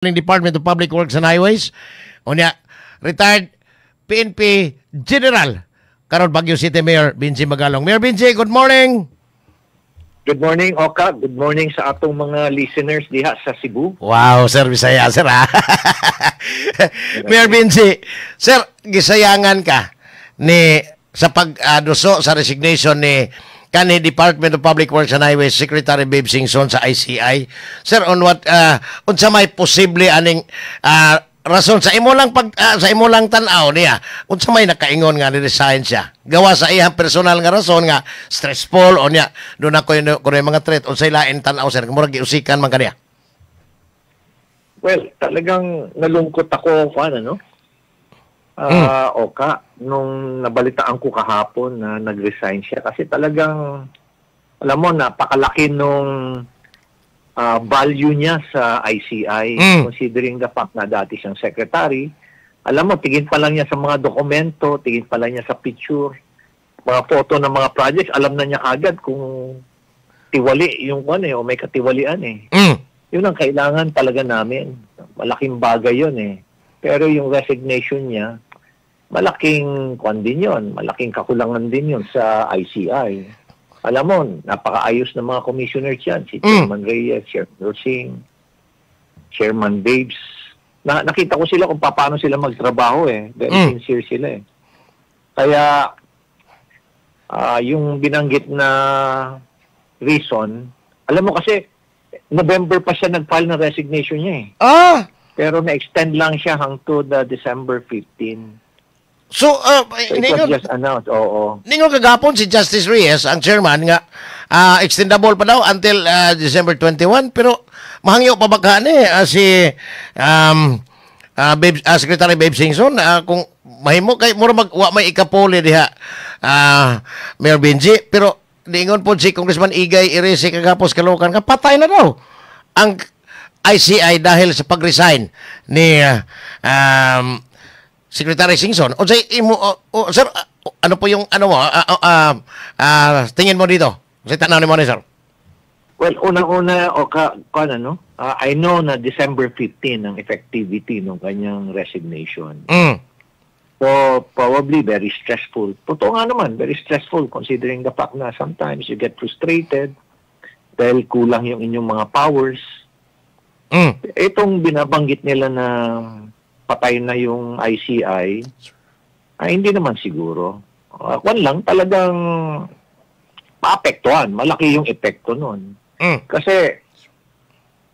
Department of Public Works and Highways. Unya, retired PNP General karon Baguio City Mayor Binji Magalong. Mayor Binji, good morning. Good morning, Oka. Good morning sa atong mga listeners diha sa Cebu. Wow, sir, Bisaya, sir, ha? Mayor Binji, sir, gisayangan ka ni sa pag-aduso sa resignation ni kani Department of Public Works and Highways Secretary Babe Singson sa ICI. Sir, on what unsa may posible aning rason sa imo lang sa imo lang tan-aw niya, unsa may nakaingon nga ni resign siya gawa sa iyang personal nga rason nga stressful o niya do na ko yung mga threat unsay lain tan-aw, sir, murag giusikan man kaniya? Well, talagang nalungkot ako ano. Oka, nung nabalitaan ko kahapon na nag-resign siya kasi talagang, alam mo, napakalaki nung value niya sa ICI, considering the fact na dati siyang secretary. Alam mo, tingin pa lang niya sa mga dokumento, tingin pa lang niya sa picture, mga photo ng mga projects, alam na niya agad kung tiwali yung o may katiwalian Yun ang kailangan talaga namin. Malaking bagay yun Pero yung resignation niya, malaking din yun. Malaking kakulangan din yun sa ICI. Alam mo, napakaayos ng mga commissioners yan. Si Chairman Reyes, Chairman Singh, Chairman Babes. Nakita ko sila kung paano sila magtrabaho Very sincere sila Kaya, yung binanggit na reason, alam mo kasi, November pa siya nag-file ng resignation niya Pero na-extend lang siya hangtod December 15. So, it was just announced, ningon kagapon si Justice Reyes, ang chairman, nga extendable pa daw until December 21, pero mahangyo pa ba ka si Secretary Babe Singson kung mahimo kay mura magwa may ikapuli diha Mayor Binji, pero ningon po si Congressman Igay Irese kagapos Caloocan ka patay na daw ang ICI dahil sa pag-resign ni Secretary Singson. O say imo sir, ano po yung tingin mo dito? Say tanaw mo ni sir. Well, una-una I know na December 15 ang effectivity ng kanyang resignation. So, probably very stressful. Totoo nga naman, very stressful considering the fact na sometimes you get frustrated dahil kulang yung inyong mga powers. Itong binabanggit nila na patay na yung ICI, hindi naman siguro. Kwan lang, talagang maapektuhan. Malaki yung epekto nun. Kasi,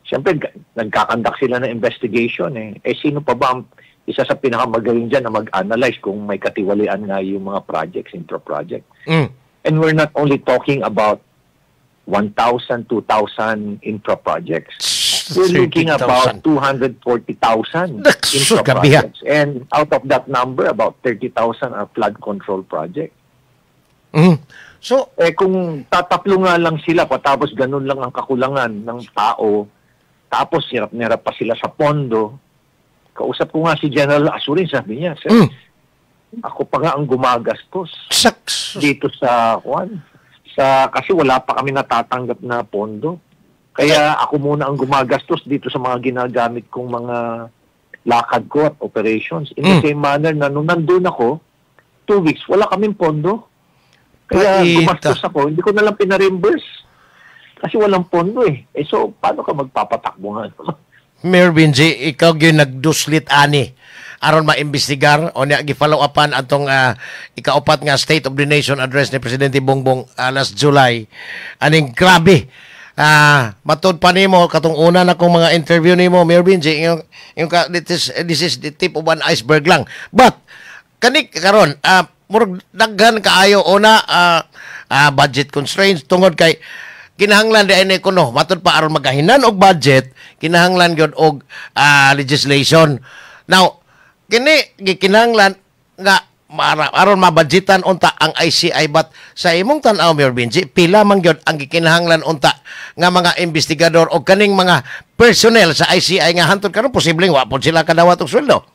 siyempre, nagkakandak sila ng investigation sino pa ba ang isa sa pinakamagaling dyan na mag-analyze kung may katiwalian nga yung mga projects, intro-project. And we're not only talking about 1,000, 2,000 intro-projects. We're looking about 240,000 infra projects. And out of that number, about 30,000 are flood control projects. So, kung tatatlo nga lang sila, patapos ganun lang ang kakulangan ng tao, tapos hirap-hirap pa sila sa pondo, kausap ko nga si General Asurin, sabi niya, sir, ako pa nga ang gumagastos dito sa kasi wala pa kami natatanggap na pondo. Kaya ako muna ang gumagastos dito sa mga ginagamit kong mga lakad ko at operations. In the same manner na nung nandun ako, 2 weeks, wala kaming pondo. Kaya gumastos ako, hindi ko na lang pina-reimburse. Kasi walang pondo so, paano ka magpapatakbo nga? Mayor Binji, ikaw yung nagduslit ani aron maimbestigar o niya gi-follow upan atong ikaupat nga State of the Nation address ni Presidente Bongbong last July. Aning grabe. Matod pa nimo katong una na kong mga interview nimo, Mayor Binji, this is the tip of an iceberg lang. But kani karon murag daghan kaayo una budget constraints tungod kay kinahanglan di ay kuno matod pa aron magahinan og budget, kinahanglan gyud og legislation. Now kini gikinahanglan nga aron mabudgetan unta ang ICI, but sa imong tan-aw, Mayor Binji, pila man gyud ang gikinahanglan unta nga mga investigador o kaning mga personnel sa ICI nga hantod karon posibleng wa pod sila kadawat og sweldo?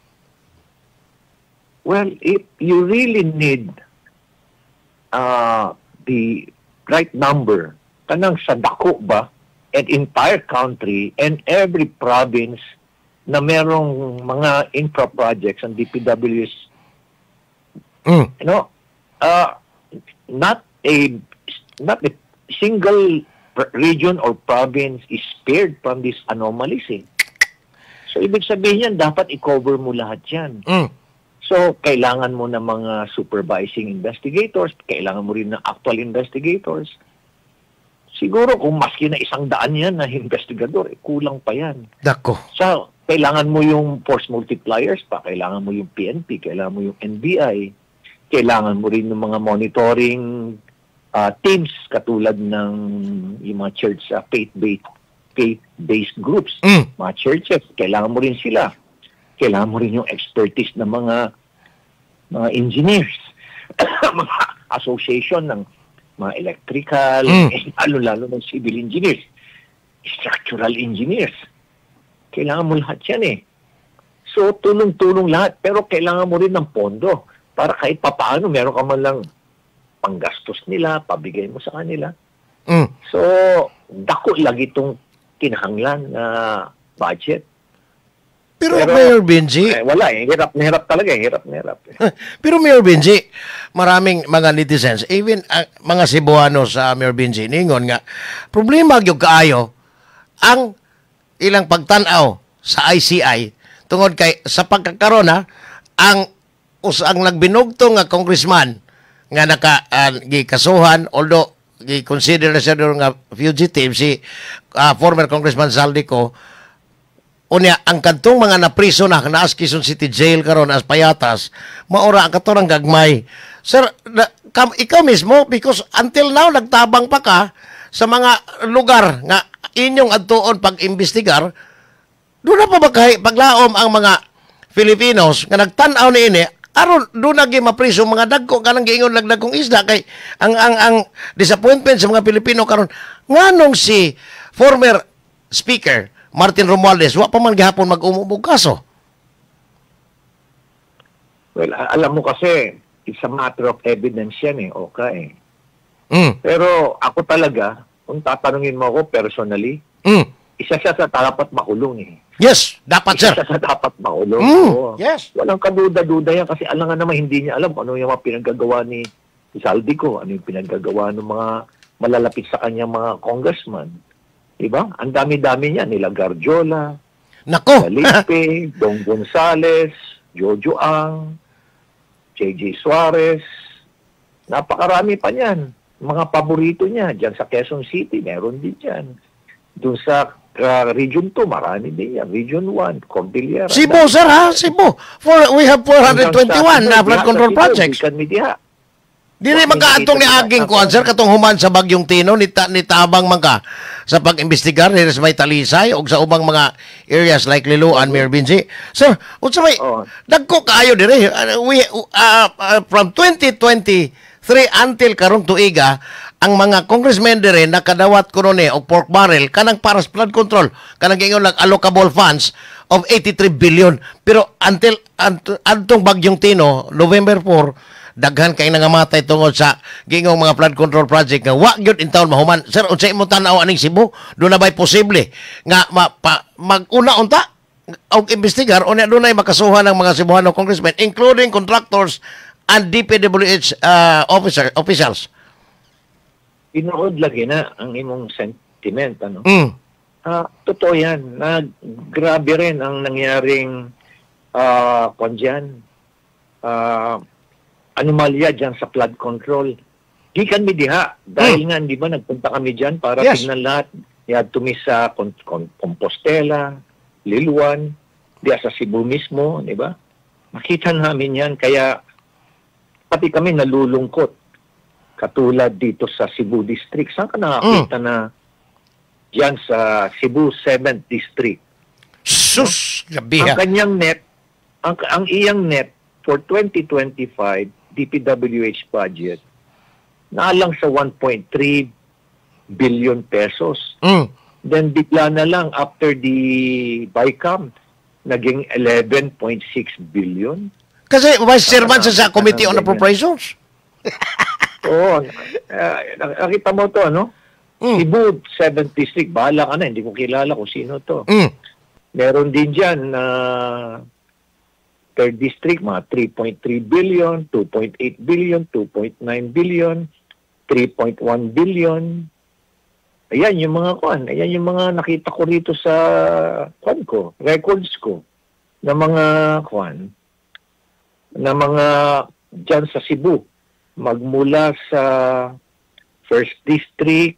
Well, if you really need the right number, kanang sa dako ba, and entire country and every province na merong mga infra projects ang DPWs, you know, not a single region or province is spared from these anomalies. So, ibig sabihin yan, dapat i-cover mo lahat yan. So, kailangan mo ng mga supervising investigators, kailangan mo rin ng actual investigators. Siguro kung maski na 100 yan na investigador, kulang pa yan. Dako. So, kailangan mo yung force multipliers pa, kailangan mo yung PNP, kailangan mo yung NBI, kailangan mo rin ng mga monitoring teams katulad ng yung mga church faith-based groups, mga churches, kailangan mo rin sila. Kailangan mo rin yung expertise ng mga engineers, mga association ng mga electrical, lalo-lalo ng civil engineers, structural engineers. Kailangan mo lahat yan So, tulong-tulong lahat, pero kailangan mo rin ng pondo para kahit papaano, meron ka man lang panggastos nila, pabigay mo sa kanila. So, dako lagi itong kinahanglan na budget. Pero Mayor Benji, wala hirap na hirap talaga, hirap na hirap. Pero Mayor Benji, maraming mga netizens, even mga Cebuano sa Mayor Benji, ningon nga, problema gyud kaayo ang ilang pagtanaw sa ICI tungod kay sa pagkakaroon ang nagbinugto nga congressman nga gikasuhan, although gi-consider na siya nga fugitive, si former Congressman Zaldico. Unya, ang kantong mga napriso na naas Quezon City Jail karon as payatas, maura ang katorang gagmay. Sir, ikaw mismo, because until now, nagtabang pa ka sa mga lugar nga inyong adtuon pag-imbestigar, doon na pa ba paglaom ang mga Filipinos nga nagtanaw ni ini, aron doon na mapriso mga dagko, kanang giingon lagdagkong isda, kay ang disappointment sa mga Pilipino karon nganong si former Speaker Martin Romualdez, wa pa man gihapon mag-umubog kaso. Well, alam mo kasi, it's a matter of evidence yan okay. Pero ako talaga, kung tatanungin mo ako personally, isa siya sa dapat makulong Yes, dapat sir. Isa siya sa dapat makulong. Yes. Walang kaduda-duda yan kasi alam nga naman hindi niya alam kung ano yung mga pinaggagawa ni Zaldico, ano yung pinaggagawa ng mga malalapit sa kanya mga congressman. Diba? Ang dami-dami niya. Nila Garjola, Nako. Felipe, Dong Gonzales, Jojo Ang, JJ Suarez. Napakarami pa niyan. Mga paborito niya. Diyan sa Quezon City, meron din dyan. Doon sa Region 2, marami din yan. Region 1, Cordillera. Cebu, sir, Cebu. We have 421 na flood control projects. Dili magkaatong ni aging kuan sir katong human sa Bagyong Tino ni tabang man ka sa pag-imbestigar ni may Talisay o sa ubang mga areas like Liloan, Mayor Benji. Sir, unsa may dagko kaayo dire from 2023 until karong tuiga ang mga congressmen dire nakadawat kuno ni og pork barrel kanang para sa flood control kanang giingon lang allocable funds of 83 billion pero until antong Bagyong Tino November 4 daghan kay nangamatay tungod sa gingong mga flood control project nga wa gyud in taon mahuman. Sir, unsay imong tan-aw aning Cebu? Do na bay posible nga mag-una unta og imbestigar unya dunay makasuhan ng mga Cebuano congressmen including contractors and DPWH officials. Inood lagi na ang imong sentiment totoo yan. Grabe rin ang nangyaring anomalya dyan sa flood control. Di kami diha. Dahil nga, di ba, nagpunta kami dyan para tignan lahat. Yad tumi sa Compostela, Liloan, diya sa Cebu mismo, di ba? Makita namin yan. Kaya, pati kami nalulungkot. Katulad dito sa Cebu District. Saan ka nakakita na dyan sa Cebu 7th District? Sus! Gabiha. Ang kanyang net, ang iyang net for 2025 DPWH budget naalang sa 1.3 billion pesos. Then bigla na lang after the BICAM naging 11.6 billion. Kasi vice chairman sa Committee on Appropriations. Nakita mo to, Cebu 7th District, bahala ka na, hindi ko kilala kung sino to. Meron din dyan na third district, mga 3.3 billion, 2.8 billion, 2.9 billion, 3.1 billion. Ayan yung mga kuan. Ayan yung mga nakita ko rito sa kuan ko, records ko, na mga kuan, na mga dyan sa Cebu. Magmula sa first district,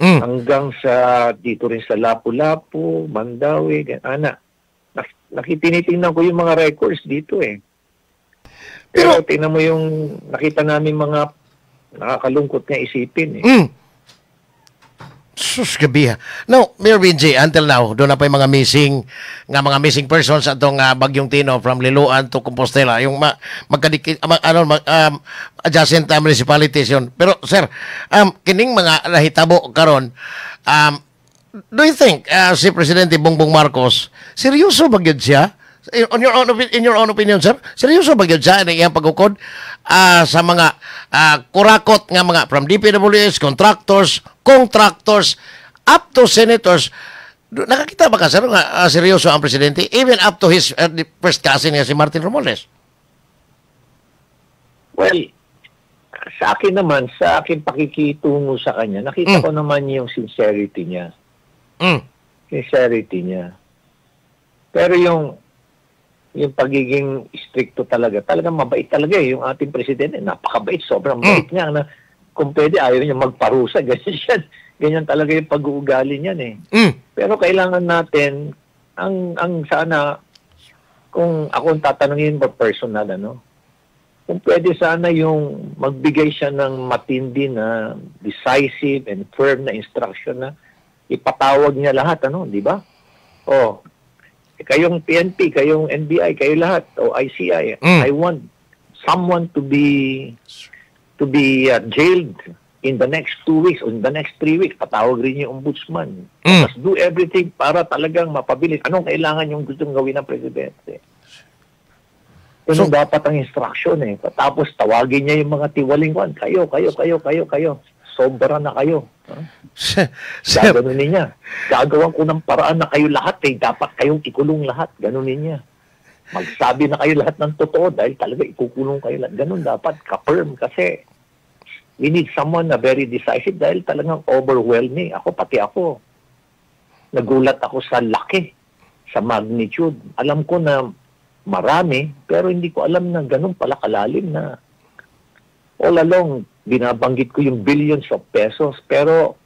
hanggang sa dito rin sa Lapu-Lapu, Mandawi, tinitingnan ko yung mga records dito eh. Pero tingnan mo yung nakita namin mga nakakalungkot nga isipin eh. Sus, gabi ha. Now, Mayor Benji, until now, doon na pa yung mga missing persons atong Bagyong Tino from Liloan to Compostela, yung adjacent municipalities yun. Pero, sir, kining mga nahitabo karon, do you think si Presidente Bongbong Marcos, seryoso ba gyud siya? In your own opinion, sir, seryoso ba gyud siya na iyang pagukod sa mga kurakot nga mga from DPWH, contractors, up to senators? Nakakita ba ka, sir, nga seryoso ang presidente, even up to his first cousin nga si Martin Romualdez? Well, sa akin naman, sa akin pakikitungo sa kanya, nakita ko naman yung sincerity niya. Sincerity niya. Pero yung pagiging stricto talagang mabait talaga eh. Yung ating presidente, napakabait, sobrang bait niya. Na, kung pwede, ayaw niya magparusa. Ganyan talaga yung pag-uugali niyan eh. Pero kailangan natin, ang sana, kung akong tatanungin ba personal, kung pwede sana yung magbigay siya ng matindi na decisive and firm na instruction na ipatawag niya lahat, di ba? Kayong PNP, kayong NBI, kayo lahat, o ICI, I want someone to be jailed in the next 2 weeks or in the next 3 weeks. Patawag rin yung ombudsman. Just do everything para talagang mapabilis. Anong kailangan yung gustong gawin ng presidente? Ganun dapat ang instruction eh. Tapos tawagin niya yung mga tiwaling kwan. Kayo. Sobra na kayo. Gaganunin niya. Gagawan ko ng paraan na kayo lahat eh. Dapat kayong ikulong lahat. Ganunin niya. Magsabi na kayo lahat ng totoo dahil talaga ikukulong kayo lahat. Ganun dapat. Ka-firm kasi we need someone na very decisive dahil talagang overwhelming. Pati ako. Nagulat ako sa laki, sa magnitude. Alam ko na marami, pero hindi ko alam na ganun pala kalalim na all along binabanggit ko yung billions of pesos, pero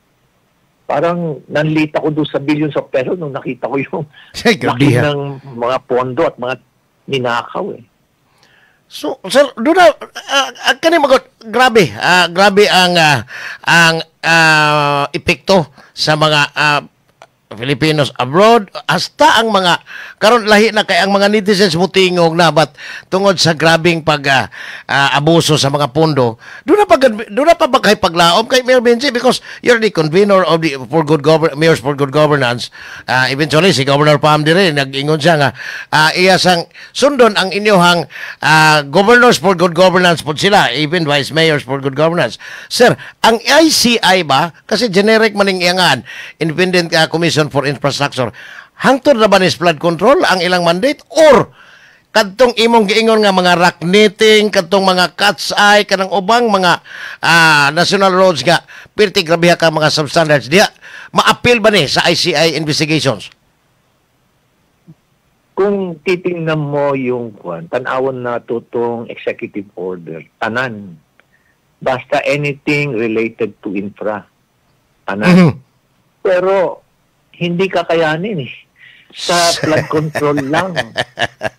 parang nanlita ko doon sa billions of pesos nung nakita ko yung laki ng mga pondo at mga ninakaw eh. So, sir, doon na, grabe ang epekto sa mga Filipinos abroad, hasta ang mga karon lahi na kay ang mga netizens mutingog na bat tungod sa grabing abuso sa mga pondo. Do na pa ba kay paglaom kay Mayor Benji, because you're the convener of the Mayors for Good Governance. Eventually si Governor Pam dire nag-ingon siya nga iya sang sundon ang inyohang Governors for Good Governance pod sila, even Vice Mayors for Good Governance. Sir, ang ICI ba kasi generic maning iyangan, Independent Commission for Infrastructure, hangtod na ba ni flood control ang ilang mandate, or kadtong imong giingon nga mga rock knitting, kadtong mga cat's eye, kanang ubang mga national roads nga pirti grabe ka mga substandards diha, ma-appeal ba ni sa ICI investigations? Kung titingnan mo yung tanawon na tutong executive order, tanan, basta anything related to infra, tanan. Pero hindi kakayanin eh. Sa flood control lang.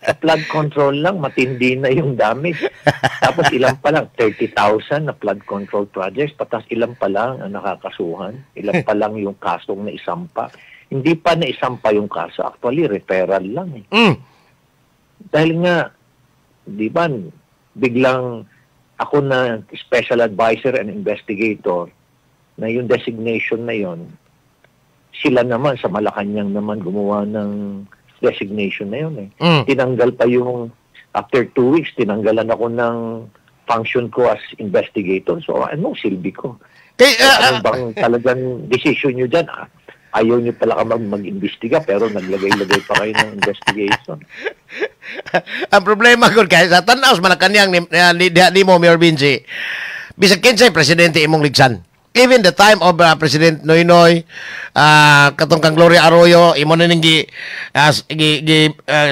Sa flood control lang, matindi na yung damage. Tapos ilan pa lang, 30,000 na flood control projects, patas ilan pa lang ang nakakasuhan, ilan pa lang yung kasong na isampa. Hindi pa na isampa yung kaso. Actually, referral lang eh. Dahil nga, di ba, biglang ako na special advisor and investigator na yung designation na yon, sila naman sa Malacanang naman gumawa ng designation na yun eh. Tinanggal pa yung, after 2 weeks, tinanggalan ako ng function ko as investigator. So, ano silbi ko? Ano bang talagang decision nyo dyan? ayaw niyo pala ka mag-imbestiga pero naglagay-lagay pa kayo ng investigation. Ang problema ko kay sa tanaw sa Malacanang ni mo Mayor Benji. Bisag kinsay presidente imong ligsan. Even the time of President Noynoy, katong kang Gloria Arroyo, imo na ning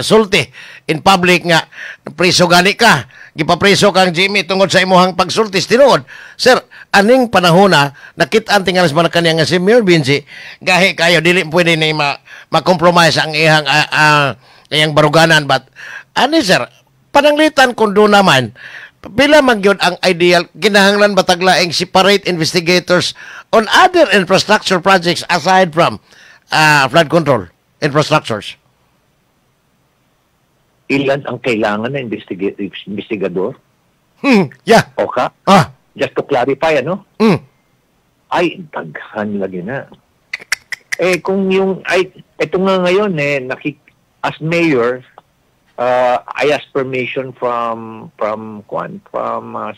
sulti in public nga preso gani ka. Gipapreso kang Jimmy tungod sa imuhang pagsulti tinuod. Sir, aning panahona nakit-an tingalas Malacanang nga si Mayor Benji, gahi kayo dili pwede ni ma-compromise ang iyang baruganan, but ani sir, pananglitan kung doon naman pila man gyud ang ideal, kinahanglan bataglaing separate investigators on other infrastructure projects aside from flood control infrastructures. Ilan ang kailangan na investigador? Yeah. Okay? Just to clarify, ano? Ay, daghan lagi na. Kung yung, ito nga ngayon, as mayor, I asked permission from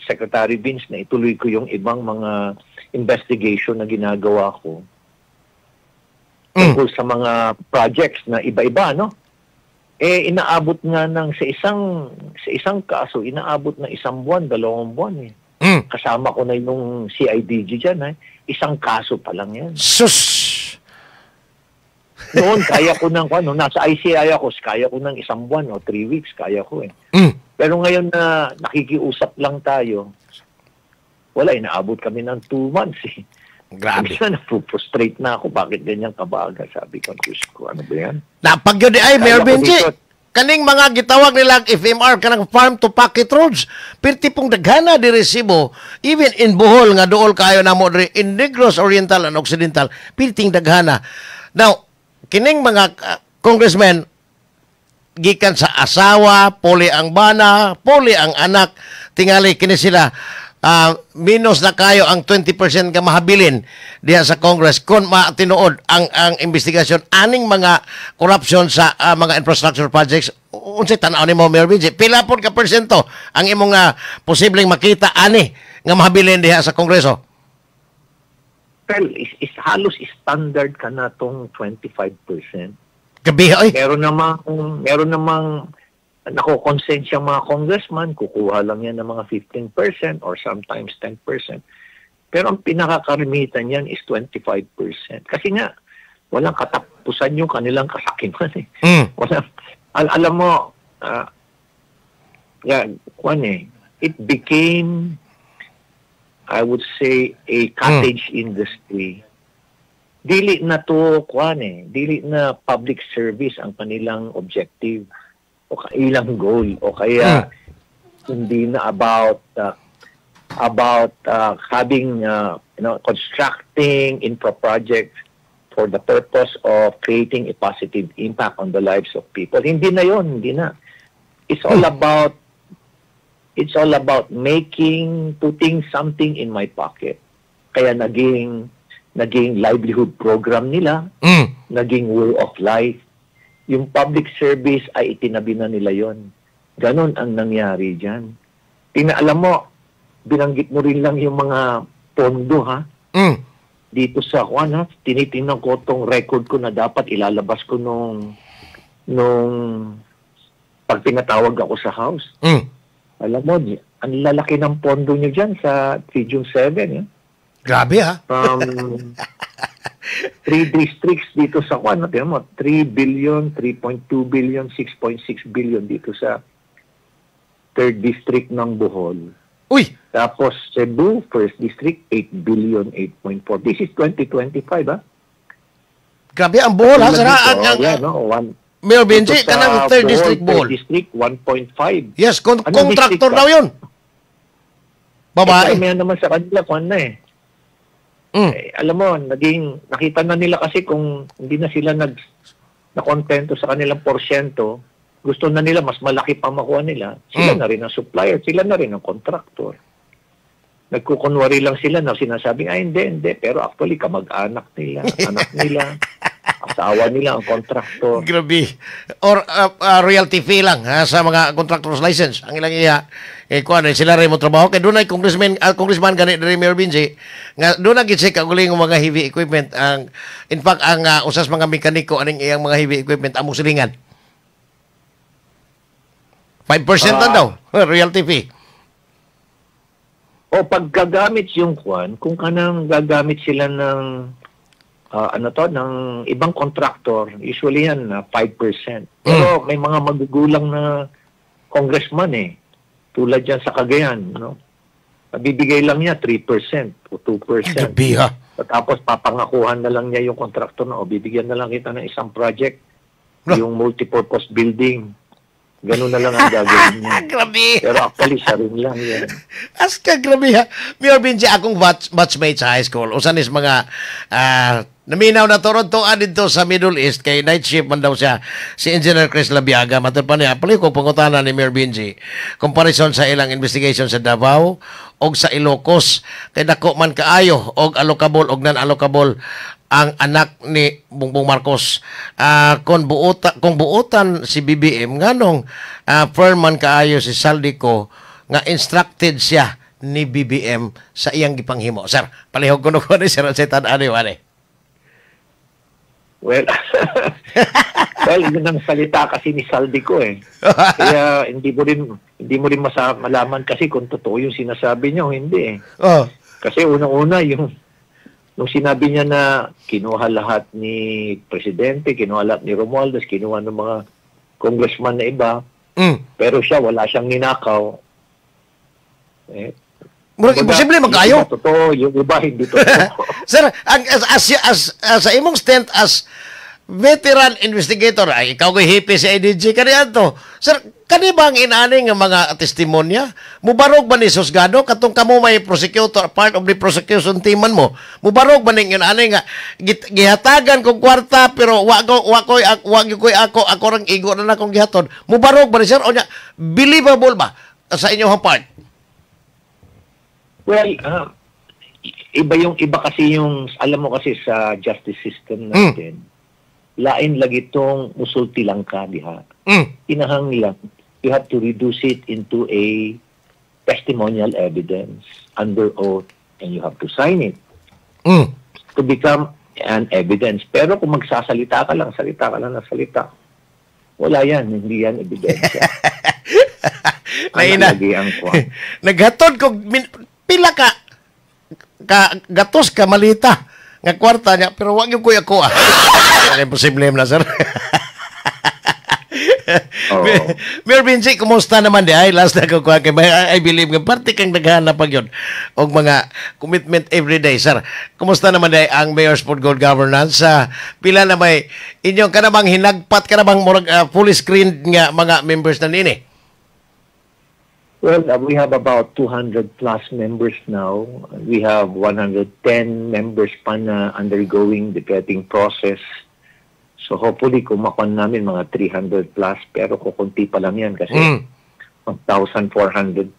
Secretary Vince na ituloy ko yung ibang mga investigation na ginagawa ko tungkol sa mga projects na iba-iba, no? Inaabot nga sa isang kaso, inaabot na 1 buwan, 2 buwan eh. Kasama ko na yung CIDG dyan, isang kaso pa lang yan. Sus! Noon, kaya ko ng, nasa ICI ako, kaya ko ng 1 buwan o 3 weeks, kaya ko eh. Pero ngayon na nakikiusap lang tayo, wala, inaabot kami ng 2 months eh. Grabe. Kasi na-frustrate na ako, bakit ganyan kabaga? Sabi ko, Diyos ko, ano ba yan? Napag-yun ay, Mayor Benji, kaning mga gitawag nilang FMR, kanang farm to pocket roads, pirti pong daghana di resibo, even in Bohol, nga dool kayo na mo, in Negros Oriental and Occidental, pirting daghana. Now, kining mga congressmen, gikan sa asawa, puli ang bana, puli ang anak, tingali kini sila, minus na kayo ang 20% ka mahabilin diha sa Congress kung matinuod ang investigasyon aning mga corruption sa mga infrastructure projects. Unsay tan-aw nimo, Mayor Benji? Pila pod ka porsyento ang imong posibleng makita ani nga mahabilin diha sa Kongreso? Well, is halos standard ka na tong 25%. Gabi oy. Meron namang nakokonsensya mga congressman, kukuha lang yan ng mga 15% or sometimes 10%. Pero ang pinakakarimitan yan is 25%. Kasi nga, walang katapusan yung kanilang kasakiman eh. Alam mo, it became, I would say, a cottage industry. Dili na to, dili na public service ang kanilang objective o ilang goal o kaya hindi na about having constructing infra projects for the purpose of creating a positive impact on the lives of people. Hindi na yon, hindi na. It's all about putting something in my pocket. Kaya naging livelihood program nila, naging way of life. Yung public service ay itinabi na nila yon. Ganon ang nangyari dyan. Alam mo, binanggit mo rin lang yung mga pondo, ha? Dito sa tinitingnan ko tong record ko na dapat ilalabas ko nung pag pinatawag ako sa house. Alam mo, ang lalaki ng pondo nyo dyan sa Region 7, eh. Grabe, ha? 3 districts dito sa 3 billion, 3.2 billion, 6.6 billion dito sa 3rd district ng Bohol. Uy! Tapos Cebu, 1st district, 8 billion, 8.4. This is 2025, ha? Grabe, ang Bohol, ha? Mayor Benji, kanang 3rd district Bohol. 3rd district, 1.5. Yes, contractor daw yun. Babae. May naman sa kanila, alam mo, nakita na nila kasi kung hindi na sila nakontento sa kanilang porsyento, gusto na nila mas malaki pa makuha nila, sila na rin ang supplier, sila na rin ang contractor. Nagkukunwari lang sila na sinasabing, hindi, pero actually kamag-anak nila, anak nila, Asawa nila ang kontraktor. Grabe. Or royalty fee lang sa mga contractor's license. Ang ilang iya kuan sila rin mo trabaho kay dunay congressman gani diri Mayor Binji nga doon na gid ang uling mga heavy equipment ang in fact ang usas mga mekaniko aning iyang mga heavy equipment amo silingan. 5% lang daw royalty fee. O paggagamit yung kwan, kung kanang gagamit sila ng ng ibang contractor, usually yan 5%. Pero may mga magugulang na congressman tulad yan sa Cagayan, no? Bibigay lang niya 3% o 2%. Gabi ha. Tapos papangakuhan na lang niya yung contractor na bibigyan na lang kita ng isang project, yung multipurpose building. Ganun na lang ang gagawin niya. Grabe. Pero actually, siya rin lang yan. As ka, grabe ha. Mayor Binji, akong batchmate sa high school. Usan is mga naminaw na Toronto dito sa Middle East kay night shift man daw siya si Engineer Chris Labiaga. Matur pa niya. Pali ko pangutana ni Mayor Binji. Comparison sa ilang investigation sa Davao og sa Ilocos. Kay dako man kaayo og allocable og non-allocable ang anak ni Bongbong Marcos. Kung buutan si BBM nganong firm man kaayo si Saldico nga instructed siya ni BBM sa iyang gipanghimo. Sir, palihog ko no ni Sir Setan ani. Well, yun ang salita kasi ni Saldico Kaya hindi mo rin malaman kasi kung totoo yung sinasabi niya o hindi Oh. Kasi unang-una nung sinabi niya na kinuha lahat ni Presidente, kinuha lahat ni Romualdez, kinuha ng mga congressman na iba, pero siya wala siyang ninakaw. Murag imposible magkayo. Totoo, yung iba hindi totoo. Sir, sa imong stint as veteran investigator, ay ikaw ko'y hipi sa IDG kaniadto. Sir, kani ba ang inani nga mga testimonya? Mubarog ba ni Susgado katong kamo may prosecutor, part of the prosecution teaman mo? Mubarog ba ning inani nga gihatagan kong kwarta pero wa ko'y ako rang igo na akong gihatod. Mubarog ba ni sir o nya believable ba sa inyong part? Well, iba kasi yung, alam mo kasi sa justice system natin, lain lagi itong musulti lang ka diha. Kinahanglan, you have to reduce it into a testimonial evidence under oath and you have to sign it to become an evidence. Pero kung magsasalita ka lang na salita, wala yan, hindi yan ebidensya. Lagi ang kwan. Naghatod ko pila ka gatos ka malita nga kwarta niya pero wag yung kuya ko imposible na sir. Mayor Binji, kumusta naman di ay last na ko kay I believe nga parte kang naghanap pag yun og mga commitment everyday sir. Kumusta naman di ang Mayor's for Good Governance pila na may inyong kanabang hinagpat kanabang murag fully screened nga mga members na nini? Well, we have about 200 plus members now. We have 110 members pa na undergoing the vetting process. So hopefully kumakuan namin mga 300 plus pero kukunti pa lang yan kasi 1,460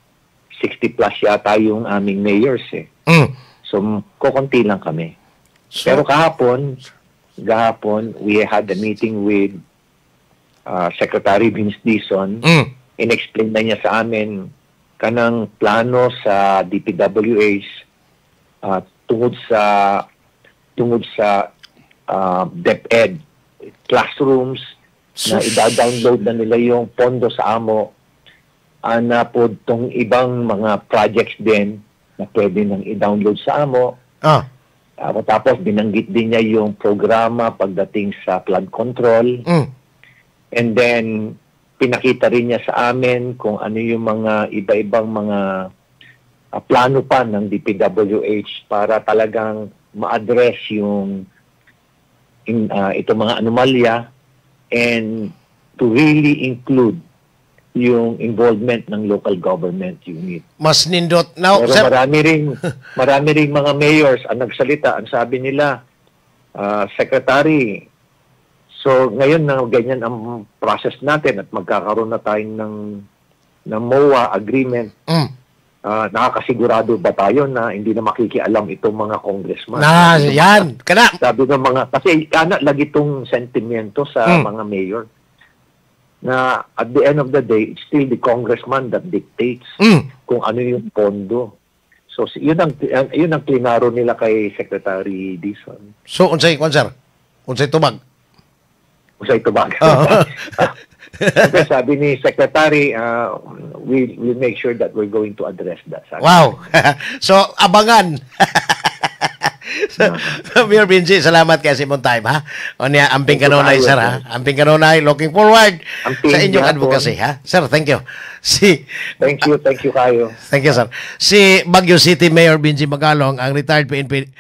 plus yata yung aming mayors So kukunti lang kami. Pero kahapon we had a meeting with Secretary Vince Dizon. In-explain na niya sa amin kanang plano sa DPWH tungod sa DepEd classrooms na i-download na nila yung pondo sa amo na po tong ibang mga projects din na pwede nang i-download sa amo. Tapos binanggit din niya yung programa pagdating sa flood control. And then pinakita rin niya sa amin kung ano yung mga iba-ibang mga plano pa ng DPWH para talagang ma-address yung itong mga anomalya and to really include yung involvement ng local government unit. Mas nindot. Now, pero marami ring mga mayors ang nagsalita. Ang sabi nila, Secretary, so ngayon na ganyan ang process natin at magkakaroon na tayo ng MOA agreement. nakakasigurado ba tayo na hindi na makikialam itong mga congressman? Na, yan. Kana. Sabi ng mga, kasi lagi itong sentimento sa mga mayor na at the end of the day, it's still the congressman that dictates kung ano yung pondo. So, yun ang klinaro nila kay Secretary Dizon. So, unsay, sir? Unsay tubag? Unsay tubag. Okay, sabi ni Secretary, we'll make sure that we're going to address that. Wow. So, abangan. Mayor Benji, salamat kay Simon Time, ha? O niya, amping kanunay, sir, ha? Amping kanunay, looking forward sa inyong advocacy, ha? Sir, thank you. Thank you kayo. Thank you, sir. Si Baguio City Mayor Benji Magalong, ang retired PNP,